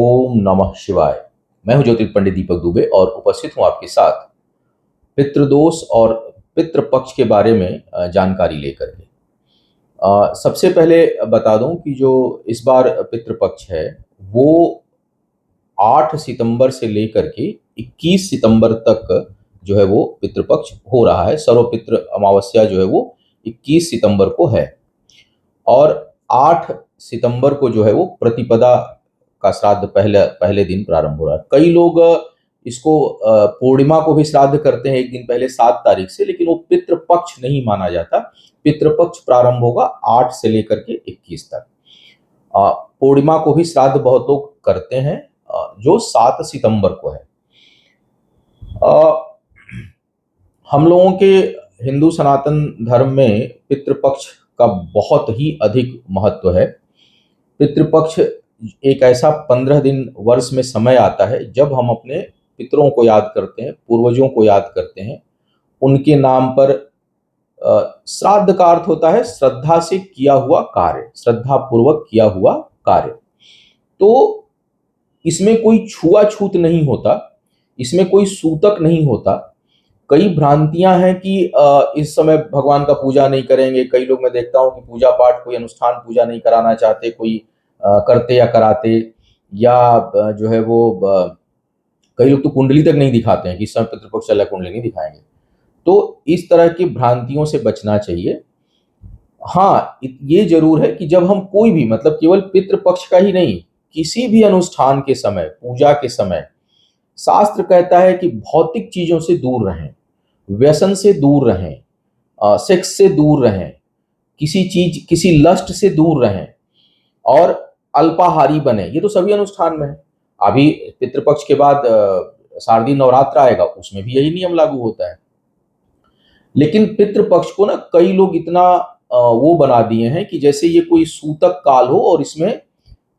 ओम नमः शिवाय। मैं हूं ज्योतिष पंडित दीपक दुबे और उपस्थित हूं आपके साथ पितृदोष और पितृपक्ष के बारे में जानकारी लेकर के। सबसे पहले बता दूं कि जो इस बार पितृपक्ष है वो 8 सितंबर से लेकर के 21 सितंबर तक जो है वो पितृपक्ष हो रहा है। सर्वपितृ अमावस्या जो है वो 21 सितंबर को है और 8 सितंबर को जो है वो प्रतिपदा का श्राद्ध पहले पहले दिन प्रारंभ हो रहा है। कई लोग इसको पूर्णिमा को भी श्राद्ध करते हैं एक दिन पहले 7 तारीख से, लेकिन वो पितृपक्ष नहीं माना जाता। पितृपक्ष प्रारंभ होगा 8 से लेकर के 21 तक। पूर्णिमा को भी श्राद्ध बहुत लोग करते हैं जो 7 सितंबर को है। हम लोगों के हिंदू सनातन धर्म में पितृपक्ष का बहुत ही अधिक महत्व है। पितृपक्ष एक ऐसा 15 दिन वर्ष में समय आता है जब हम अपने पितरों को याद करते हैं, पूर्वजों को याद करते हैं। उनके नाम पर श्राद्ध का अर्थ होता है श्रद्धा से किया हुआ कार्य, श्रद्धा पूर्वक किया हुआ कार्य। तो इसमें कोई छुआछूत नहीं होता, इसमें कोई सूतक नहीं होता। कई भ्रांतियां हैं कि इस समय भगवान का पूजा नहीं करेंगे। कई लोग मैं देखता हूं कि पूजा पाठ, कोई अनुष्ठान पूजा नहीं कराना चाहते, कोई करते या कराते, या जो है वो कई लोग तो कुंडली तक नहीं दिखाते हैं कि इस समय पितृपक्ष चल रहा है, कुंडली नहीं दिखाएंगे। तो इस तरह की भ्रांतियों से बचना चाहिए। हाँ, ये जरूर है कि जब हम कोई भी, मतलब केवल पितृपक्ष का ही नहीं, किसी भी अनुष्ठान के समय, पूजा के समय, शास्त्र कहता है कि भौतिक चीजों से दूर रहें, व्यसन से दूर रहें, सेक्स से दूर रहें, किसी लस्ट से दूर रहें और अल्पाहारी बने। ये तो सभी अनुष्ठान में है। अभी पितृपक्ष के बाद शारदीय नवरात्र आएगा, उसमें भी यही नियम लागू होता है। लेकिन पितृपक्ष को ना कई लोग इतना वो बना दिए हैं कि जैसे ये कोई सूतक काल हो और इसमें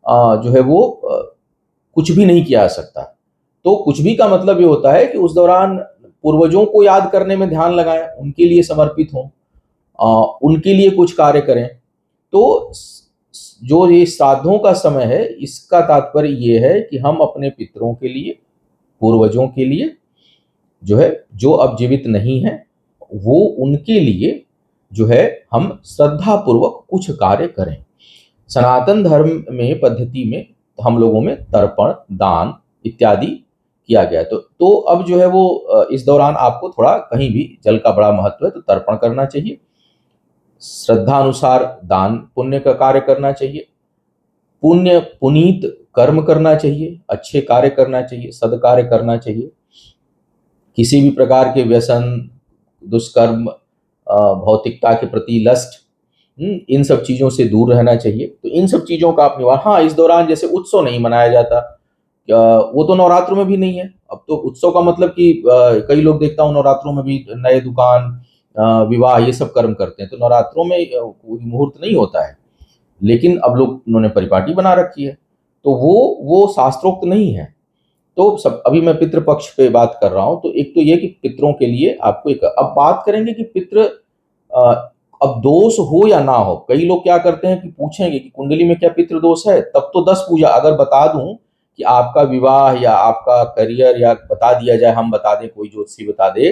जो है वो कुछ भी नहीं किया जा सकता। तो कुछ भी का मतलब ये होता है कि उस दौरान पूर्वजों को याद करने में ध्यान लगाएं, उनके लिए समर्पित हों, उनके लिए कुछ कार्य करें। तो जो ये श्राद्धों का समय है, इसका तात्पर्य ये है कि हम अपने पितरों के लिए, पूर्वजों के लिए जो है, जो अब जीवित नहीं है, वो उनके लिए जो है हम श्रद्धा पूर्वक कुछ कार्य करें। सनातन धर्म में पद्धति में हम लोगों में तर्पण, दान इत्यादि किया गया। तो अब जो है वो इस दौरान आपको थोड़ा, कहीं भी जल का बड़ा महत्व है तो तर्पण करना चाहिए, श्रद्धा अनुसार दान पुण्य का कार्य करना चाहिए, पुण्य पुनीत कर्म करना चाहिए, अच्छे कार्य करना चाहिए, सदकार्य करना चाहिए। किसी भी प्रकार के व्यसन, दुष्कर्म, भौतिकता के प्रति लस्ट, इन सब चीजों से दूर रहना चाहिए। तो इन सब चीजों का आप निवारण। हाँ, इस दौरान जैसे उत्सव नहीं मनाया जाता, वो तो नवरात्रों में भी नहीं है। अब तो उत्सव का मतलब कि कई लोग देखता हूँ नवरात्रों में भी नए दुकान, विवाह, ये सब कर्म करते हैं। तो नवरात्रों में कोई मुहूर्त नहीं होता है, लेकिन अब लोग, उन्होंने परिपाटी बना रखी है, तो वो शास्त्रोक्त नहीं है। तो सब, अभी मैं पितृपक्ष पे बात कर रहा हूं। तो एक तो ये कि पितरों के लिए आपको एक, अब बात करेंगे कि पितृ अब दोष हो या ना हो। कई लोग क्या करते हैं कि पूछेंगे कि कुंडली में क्या पितृ दोष है, तब तो 10 पूजा। अगर बता दूं कि आपका विवाह या आपका करियर, या बता दिया जाए, हम बता दें, कोई ज्योतिषी बता दे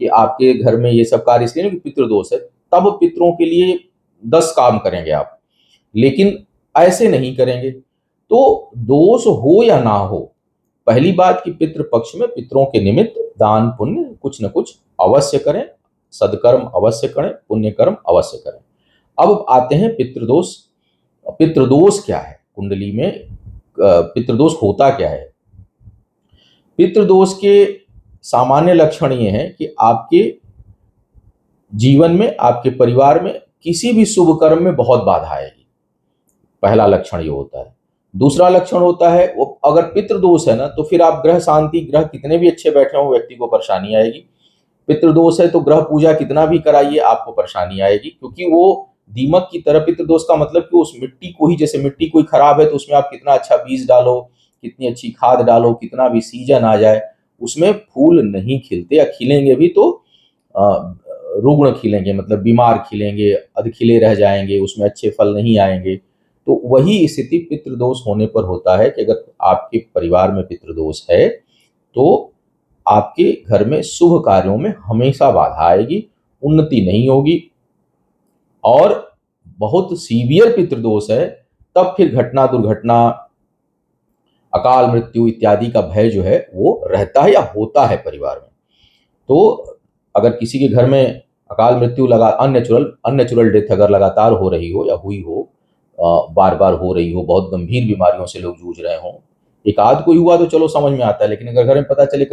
कि आपके घर में ये सब कार्य इसलिए कि पितृ दोष है, तब पितरों के लिए 10 काम करेंगे आप, लेकिन ऐसे नहीं करेंगे। तो दोष हो या ना हो, पहली बात कि पितृपक्ष में पितरों के निमित्त दान पुण्य कुछ न कुछ अवश्य करें, सदकर्म अवश्य करें, पुण्य कर्म अवश्य करें। अब आते हैं पितृदोष। पितृदोष क्या है, कुंडली में पितृदोष होता क्या है। पितृदोष के सामान्य लक्षण ये हैं कि आपके जीवन में, आपके परिवार में किसी भी शुभ कर्म में बहुत बाधा आएगी। पहला लक्षण ये होता है। दूसरा लक्षण होता है, वो अगर पितृदोष है ना, तो फिर आप ग्रह शांति, ग्रह कितने भी अच्छे बैठे हो, व्यक्ति को परेशानी आएगी। पितृदोष है तो ग्रह पूजा कितना भी कराइए, आपको परेशानी आएगी, क्योंकि वो दीमक की तरह। पितृदोष का मतलब कि उस मिट्टी को ही, जैसे मिट्टी कोई खराब है तो उसमें आप कितना अच्छा बीज डालो, कितनी अच्छी खाद डालो, कितना भी सीजन आ जाए, उसमें फूल नहीं खिलते, या खिलेंगे भी तो रुग्ण खिलेंगे, मतलब बीमार खिलेंगे, अधखिले रह जाएंगे, उसमें अच्छे फल नहीं आएंगे। तो वही स्थिति पितृदोष होने पर होता है कि अगर आपके परिवार में पितृदोष है तो आपके घर में शुभ कार्यों में हमेशा बाधा आएगी, उन्नति नहीं होगी, और बहुत सीवियर पितृदोष है तब फिर घटना दुर्घटना, अकाल मृत्यु इत्यादि का भय जो है वो रहता है या होता है परिवार में। तो अगर किसी के घर में अकाल मृत्यु लगा अननेचुरल डेथ अगर लगातार हो रही हो या हुई हो, बार बार हो रही हो, बहुत गंभीर बीमारियों से लोग जूझ रहे हों, एक आध कोई हुआ तो चलो समझ में आता है, लेकिन अगर घर में पता चले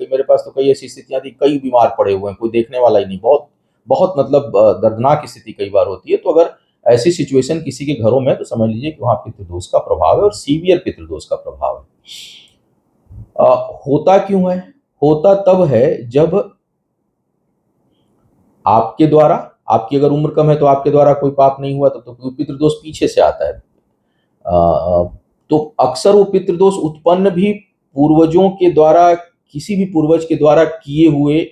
मेरे पास तो कई ऐसी स्थितियां थी, कई बीमार पड़े हुए हैं, कोई देखने वाला ही नहीं, बहुत बहुत मतलब दर्दनाक स्थिति कई बार होती है। तो अगर ऐसी सिचुएशन किसी के घरों में, तो समझ लीजिए कि वहां पितृदोष का प्रभाव है और सीवियर पितृदोष का प्रभाव है। होता क्यों है? होता तब है जब आपके द्वारा, आपकी अगर उम्र कम है तो आपके द्वारा कोई पाप नहीं हुआ, तब तो पितृदोष पीछे से आता है। तो अक्सर वो पितृदोष उत्पन्न भी पूर्वजों के द्वारा, किसी भी पूर्वज के द्वारा किए हुए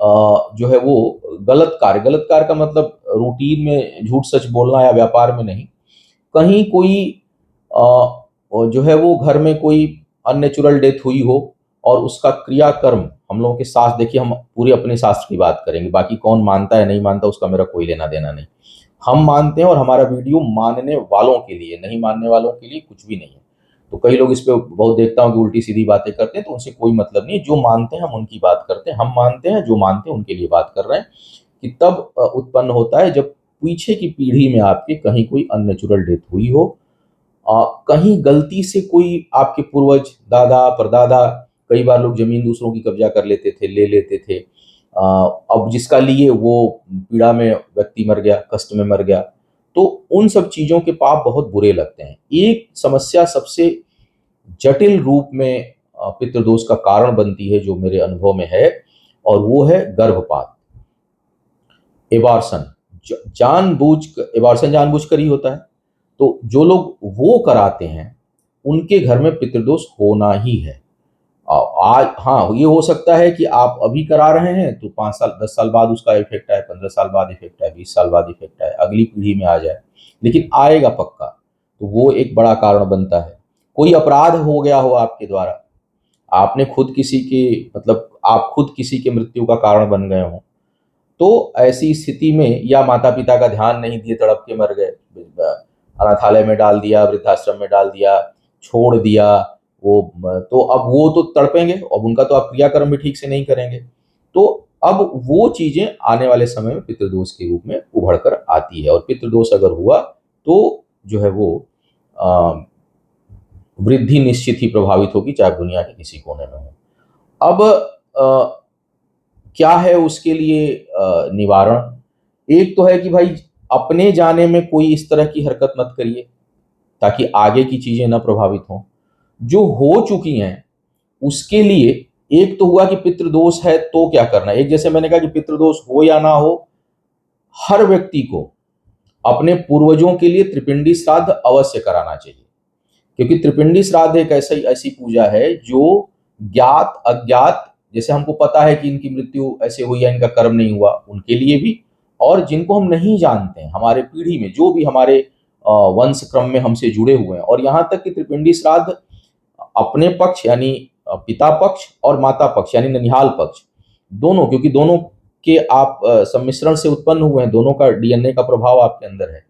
जो है वो गलत कार्य का मतलब रूटीन में झूठ सच बोलना या व्यापार में नहीं, कहीं कोई जो है वो घर में कोई अननेचुरल डेथ हुई हो और उसका क्रियाकर्म, हम लोगों के शास्त्र, देखिए हम पूरे अपने शास्त्र की बात करेंगे, बाकी कौन मानता है नहीं मानता उसका मेरा कोई लेना देना नहीं। हम मानते हैं और हमारा वीडियो मानने वालों के लिए, नहीं मानने वालों के लिए कुछ भी नहीं है। तो कई लोग इस पे बहुत देखता हूँ कि उल्टी सीधी बातें करते हैं, तो उनसे कोई मतलब नहीं है। जो मानते हैं हम उनकी बात करते हैं, हम मानते हैं, जो मानते हैं उनके लिए बात कर रहे हैं कि तब उत्पन्न होता है जब पीछे की पीढ़ी में आपके कहीं कोई अननेचुरल डेथ हुई हो, कहीं गलती से कोई आपके पूर्वज, दादा परदादा, कई बार लोग जमीन दूसरों की कब्जा कर लेते थे, ले लेते थे, अब जिसका लिए वो पीड़ा में व्यक्ति मर गया, कष्ट में मर गया, तो उन सब चीजों के पाप बहुत बुरे लगते हैं। एक समस्या सबसे जटिल रूप में पितृदोष का कारण बनती है जो मेरे अनुभव में है, और वो है गर्भपात, एबार्सन। एबार्सन जानबूझकर ही होता है। तो जो लोग वो कराते हैं उनके घर में पितृदोष होना ही है। आज हाँ, ये हो सकता है कि आप अभी करा रहे हैं तो 5 साल 10 साल बाद उसका इफेक्ट आए, 15 साल बाद इफेक्ट आए, 20 साल बाद इफेक्ट आए, अगली पीढ़ी में आ जाए, लेकिन आएगा पक्का। तो वो एक बड़ा कारण बनता है। कोई अपराध हो गया हो आपके द्वारा, आपने खुद किसी के, मतलब आप खुद किसी के मृत्यु का कारण बन गए हो, तो ऐसी स्थिति में, या माता पिता का ध्यान नहीं दिए, तड़प के मर गए, अनाथालय में डाल दिया, वृद्धाश्रम में डाल दिया, छोड़ दिया, वो तो अब वो तो तड़पेंगे, अब उनका तो आप क्रियाक्रम भी ठीक से नहीं करेंगे, तो अब वो चीजें आने वाले समय में पितृदोष के रूप में उभर कर आती है। और पितृदोष अगर हुआ तो जो है वो वृद्धि निश्चित ही प्रभावित होगी, चाहे दुनिया के किसी कोने में हो। अब क्या है उसके लिए निवारण? एक तो है कि भाई अपने जाने में कोई इस तरह की हरकत मत करिए ताकि आगे की चीजें न प्रभावित हों। जो हो चुकी हैं उसके लिए, एक तो हुआ कि पितृदोष है तो क्या करना है। एक, जैसे मैंने कहा कि पितृदोष हो या ना हो, हर व्यक्ति को अपने पूर्वजों के लिए त्रिपिंडी श्राद्ध अवश्य कराना चाहिए, क्योंकि त्रिपिंडी श्राद्ध एक ऐसी पूजा है जो ज्ञात अज्ञात, जैसे हमको पता है कि इनकी मृत्यु ऐसे हुई या इनका कर्म नहीं हुआ, उनके लिए भी, और जिनको हम नहीं जानते हैं, हमारे पीढ़ी में जो भी हमारे वंश क्रम में हमसे जुड़े हुए हैं, और यहाँ तक कि त्रिपिंडी श्राद्ध अपने पक्ष यानी पिता पक्ष और माता पक्ष यानी ननिहाल पक्ष, दोनों, क्योंकि दोनों के आप सम्मिश्रण से उत्पन्न हुए हैं, दोनों का डीएनए का प्रभाव आपके अंदर है।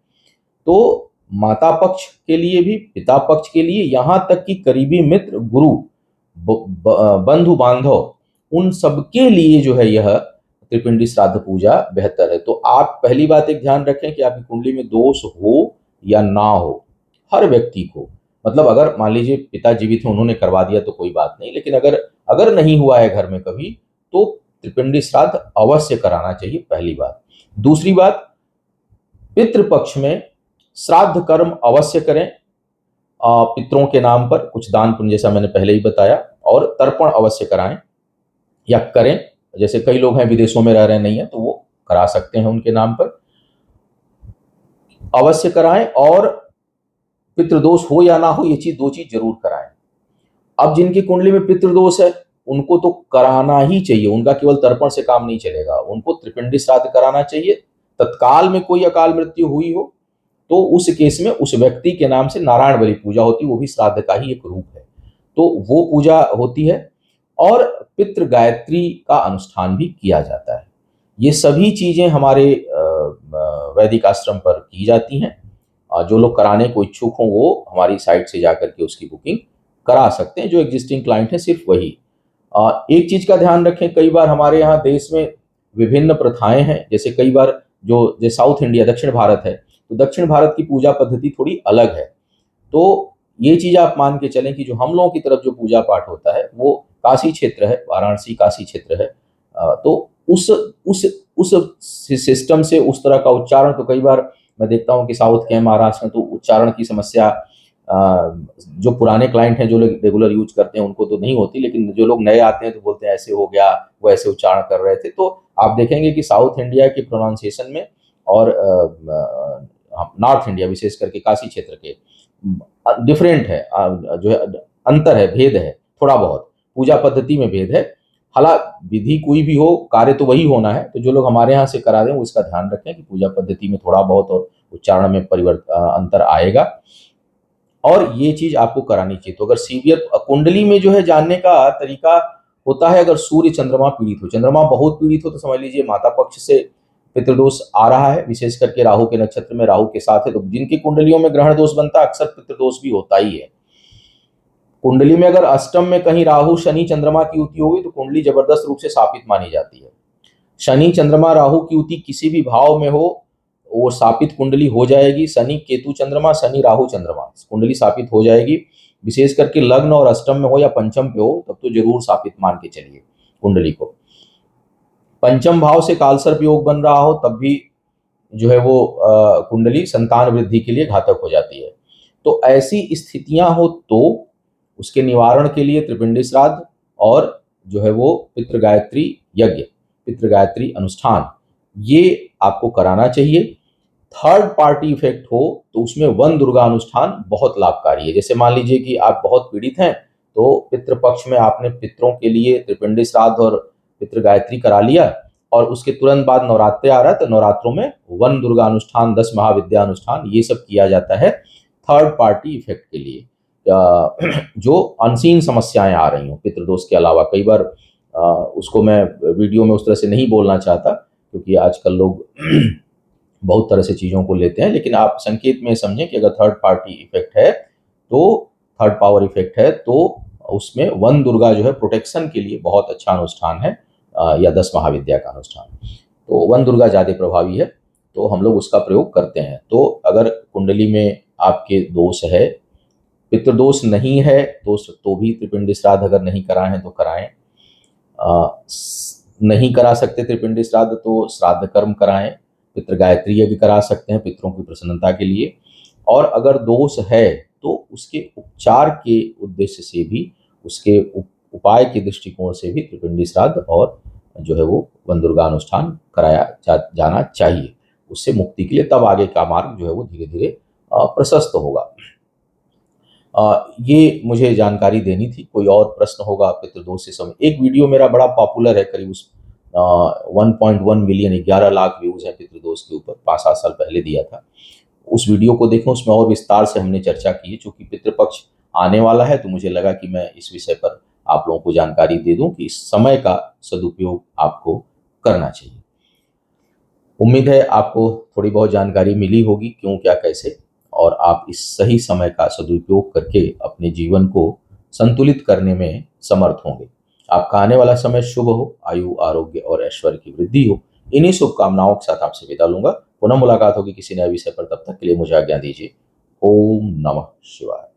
तो माता पक्ष के लिए भी, पिता पक्ष के लिए, यहाँ तक कि करीबी मित्र, गुरु, बंधु बांधव, उन सबके लिए जो है यह त्रिपिंडी श्राद्ध पूजा बेहतर है। तो आप पहली बात एक ध्यान रखें कि आपकी कुंडली में दोष हो या ना हो, हर व्यक्ति को, मतलब अगर मान लीजिए पिता जीवित हैं, उन्होंने करवा दिया तो कोई बात नहीं, लेकिन अगर अगर नहीं हुआ है घर में कभी, तो त्रिपिंडी श्राद्ध अवश्य कराना चाहिए, पहली बात। दूसरी बात, पितृपक्ष में श्राद्ध कर्म अवश्य करें, पितरों के नाम पर कुछ दान पुण्य, जैसा मैंने पहले ही बताया, और तर्पण अवश्य कराएं या करें। जैसे कई लोग हैं विदेशों में रह रहे नहीं है, तो वो करा सकते हैं, उनके नाम पर अवश्य कराएं। और पितृदोष हो या ना हो, ये चीज, दो चीज जरूर कराएं। अब जिनकी कुंडली में पितृदोष है उनको तो कराना ही चाहिए, उनका केवल तर्पण से काम नहीं चलेगा, उनको त्रिपिंडी श्राद्ध कराना चाहिए। तत्काल में कोई अकाल मृत्यु हुई हो तो उस केस में उस व्यक्ति के नाम से नारायण बलि पूजा होती है, वो भी श्राद्ध का ही एक रूप है। तो वो पूजा होती है और पितृ गायत्री का अनुष्ठान भी किया जाता है। ये सभी चीजें हमारे वैदिक आश्रम पर की जाती हैं। जो लोग कराने को इच्छुक हों वो हमारी साइट से जाकर के उसकी बुकिंग करा सकते हैं। जो एग्जिस्टिंग क्लाइंट है सिर्फ वही। एक चीज का ध्यान रखें, कई बार हमारे यहाँ देश में विभिन्न प्रथाएं हैं। जैसे कई बार जो साउथ इंडिया, दक्षिण भारत है, तो दक्षिण भारत की पूजा पद्धति थोड़ी अलग है। तो ये चीज आप मान के चलें कि जो हम लोगों की तरफ जो पूजा पाठ होता है वो काशी क्षेत्र है, वाराणसी काशी क्षेत्र है। तो उस सिस्टम से उस तरह का उच्चारण, तो कई बार मैं देखता हूँ कि साउथ के महाराष्ट्र में तो उच्चारण की समस्या जो पुराने क्लाइंट हैं, जो लोग रेगुलर यूज करते हैं, उनको तो नहीं होती, लेकिन जो लोग नए आते हैं तो बोलते हैं ऐसे हो गया, वो ऐसे उच्चारण कर रहे थे। तो आप देखेंगे कि साउथ इंडिया के प्रोनाउंसिएशन में और नॉर्थ इंडिया विशेष करके काशी क्षेत्र के डिफरेंट है, जो है अंतर है, भेद है, थोड़ा बहुत पूजा पद्धति में भेद है। हालांकि विधि कोई भी हो, कार्य तो वही होना है। तो जो लोग हमारे यहाँ से करा दें वो इसका ध्यान रखें कि पूजा पद्धति में थोड़ा बहुत और उच्चारण में परिवर्तन अंतर आएगा, और ये चीज आपको करानी चाहिए। तो अगर सीवियर कुंडली में जो है जानने का तरीका होता है, अगर सूर्य चंद्रमा पीड़ित हो, चंद्रमा बहुत पीड़ित हो, तो समझ लीजिए माता पक्ष से पितृदोष आ रहा है, विशेष करके राहु के नक्षत्र में राहु के साथ है। तो जिनकी कुंडलियों में ग्रहण दोष बनता है अक्सर पितृदोष भी होता ही है। कुंडली में अगर अष्टम में कहीं राहु शनि चंद्रमा की युति होगी तो कुंडली जबरदस्त रूप से शापित मानी जाती है। शनि चंद्रमा राहु की युति किसी भी भाव में हो वो शापित कुंडली हो जाएगी। शनि केतु चंद्रमा, शनि राहु चंद्रमा, कुंडली शापित हो जाएगी। विशेष करके लग्न और अष्टम में हो या पंचम पे हो तब तो जरूर शापित मान के चलिए कुंडली को। पंचम भाव से कालसर्प योग बन रहा हो तब भी जो है वो कुंडली संतान वृद्धि के लिए घातक हो जाती है। तो ऐसी स्थितियां हो तो उसके निवारण के लिए त्रिपिंडी श्राद्ध और जो है वो पितृ गायत्री यज्ञ, पितृ गायत्री अनुष्ठान, ये आपको कराना चाहिए। थर्ड पार्टी इफेक्ट हो तो उसमें वन दुर्गा अनुष्ठान बहुत लाभकारी है। जैसे मान लीजिए कि आप बहुत पीड़ित हैं तो पितृपक्ष में आपने पितरों के लिए त्रिपिंडी श्राद्ध और पितृ गायत्री करा लिया, और उसके तुरंत बाद नवरात्रे आ रहा है तो नवरात्रों में वन दुर्गा अनुष्ठान, 10 महाविद्या अनुष्ठान, ये सब किया जाता है थर्ड पार्टी इफेक्ट के लिए। जो अनसीन समस्याएं आ रही हो पितृदोष के अलावा, कई बार उसको मैं वीडियो में उस तरह से नहीं बोलना चाहता क्योंकि आजकल लोग बहुत तरह से चीज़ों को लेते हैं, लेकिन आप संकेत में समझें कि अगर थर्ड पार्टी इफेक्ट है तो, थर्ड पावर इफेक्ट है तो उसमें वन दुर्गा जो है प्रोटेक्शन के लिए बहुत अच्छा अनुष्ठान है, या 10 महाविद्या का अनुष्ठान। तो वन दुर्गा ज़्यादा प्रभावी है तो हम लोग उसका प्रयोग करते हैं। तो अगर कुंडली में आपके दोष है, पितृदोष नहीं है तो भी त्रिपिंडी श्राद्ध अगर नहीं कराए हैं तो कराएं। नहीं करा सकते त्रिपिंडी श्राद्ध तो श्राद्ध कर्म कराएं, पितृ गायत्री यज्ञ करा सकते हैं पितरों की प्रसन्नता के लिए। और अगर दोष है तो उसके उपचार के उद्देश्य से भी, उसके उपाय के दृष्टिकोण से भी त्रिपिंडी श्राद्ध और जो है वो वन दुर्गा अनुष्ठान कराया जाना चाहिए। उससे मुक्ति के लिए तब आगे का मार्ग जो है वो धीरे धीरे प्रशस्त होगा। ये मुझे जानकारी देनी थी। कोई और प्रश्न होगा पितृदोष से समय, एक वीडियो मेरा बड़ा पॉपुलर है, करीब 1.1 मिलियन, 11 लाख व्यूज है पितृदोष के ऊपर, 5-7 साल पहले दिया था। उस वीडियो को देखें, उसमें और विस्तार से हमने चर्चा की है। चूंकि पितृपक्ष आने वाला है तो मुझे लगा कि मैं इस विषय पर आप लोगों को जानकारी दे दूं कि इस समय का सदुपयोग आपको करना चाहिए। उम्मीद है आपको थोड़ी बहुत जानकारी मिली होगी क्यों क्या कैसे, और आप इस सही समय का सदुपयोग करके अपने जीवन को संतुलित करने में समर्थ होंगे। आपका आने वाला समय शुभ हो, आयु आरोग्य और ऐश्वर्य की वृद्धि हो। इन्हीं शुभकामनाओं के साथ आपसे विदा लूंगा। पुनः मुलाकात होगी किसी नए विषय पर, तब तक के लिए मुझे आज्ञा दीजिए। ओम नमः शिवाय।